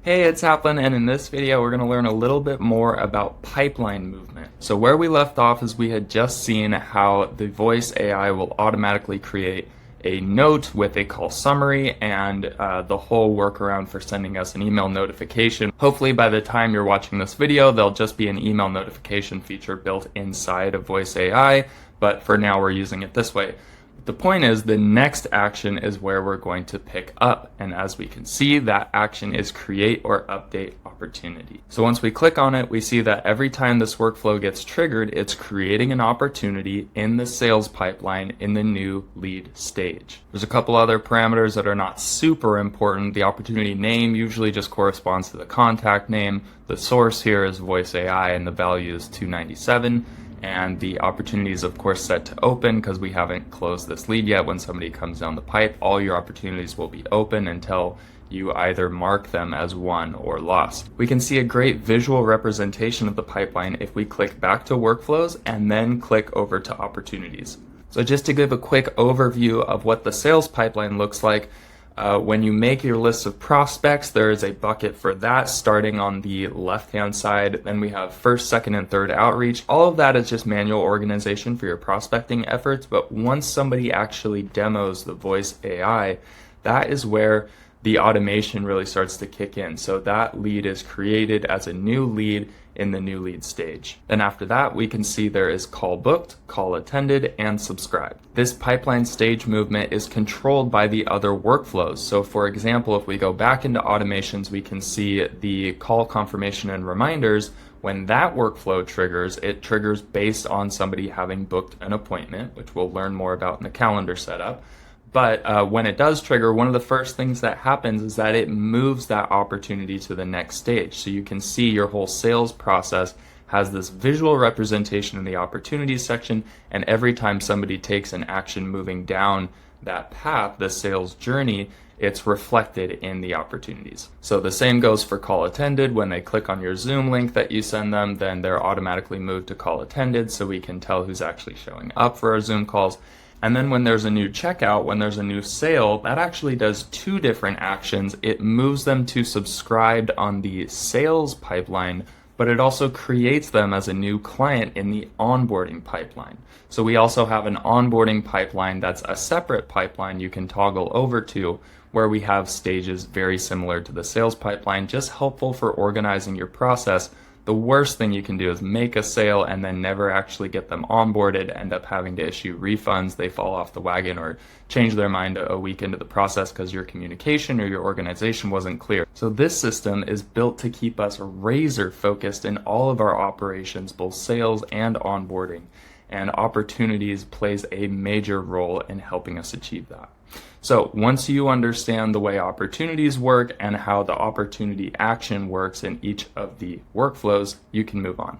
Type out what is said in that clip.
Hey, it's Haplin, and in this video we're going to learn a little bit more about pipeline movement. So where we left off is we had just seen how the voice AI will automatically create a note with a call summary and the whole workaround for sending us an email notification. Hopefully by the time you're watching this video, there'll just be an email notification feature built inside of voice AI, but for now we're using it this way. The point is, the next action is where we're going to pick up, and as we can see, that action is create or update opportunity. So once we click on it, we see that every time this workflow gets triggered, it's creating an opportunity in the sales pipeline in the new lead stage. There's a couple other parameters that are not super important. The opportunity name usually just corresponds to the contact name. The source here is voice AI and the value is 297. And the opportunity is of course set to open because we haven't closed this lead yet. When somebody comes down the pipe, all your opportunities will be open until you either mark them as won or lost. We can see a great visual representation of the pipeline if we click back to workflows and then click over to opportunities. So just to give a quick overview of what the sales pipeline looks like, when you make your list of prospects, there is a bucket for that starting on the left-hand side. Then we have first, second, and third outreach. All of that is just manual organization for your prospecting efforts. But once somebody actually demos the voice AI, that is where the automation really starts to kick in. So that lead is created as a new lead in the new lead stage. Then after that, we can see there is call booked, call attended, and subscribed. This pipeline stage movement is controlled by the other workflows. So for example, if we go back into automations, we can see the call confirmation and reminders. When that workflow triggers, it triggers based on somebody having booked an appointment, which we'll learn more about in the calendar setup. But when it does trigger, one of the first things that happens is that it moves that opportunity to the next stage. So you can see your whole sales process has this visual representation in the opportunities section, and every time somebody takes an action moving down that path, the sales journey, it's reflected in the opportunities. So the same goes for call attended. When they click on your Zoom link that you send them, then they're automatically moved to call attended so we can tell who's actually showing up for our Zoom calls. And then when there's a new checkout, when there's a new sale, that actually does two different actions. It moves them to subscribed on the sales pipeline, but it also creates them as a new client in the onboarding pipeline. So we also have an onboarding pipeline that's a separate pipeline you can toggle over to, where we have stages very similar to the sales pipeline, just helpful for organizing your process. The worst thing you can do is make a sale and then never actually get them onboarded, end up having to issue refunds, they fall off the wagon or change their mind a week into the process because your communication or your organization wasn't clear. So this system is built to keep us razor focused in all of our operations, both sales and onboarding. And opportunities plays a major role in helping us achieve that. So once you understand the way opportunities work and how the opportunity action works in each of the workflows, you can move on.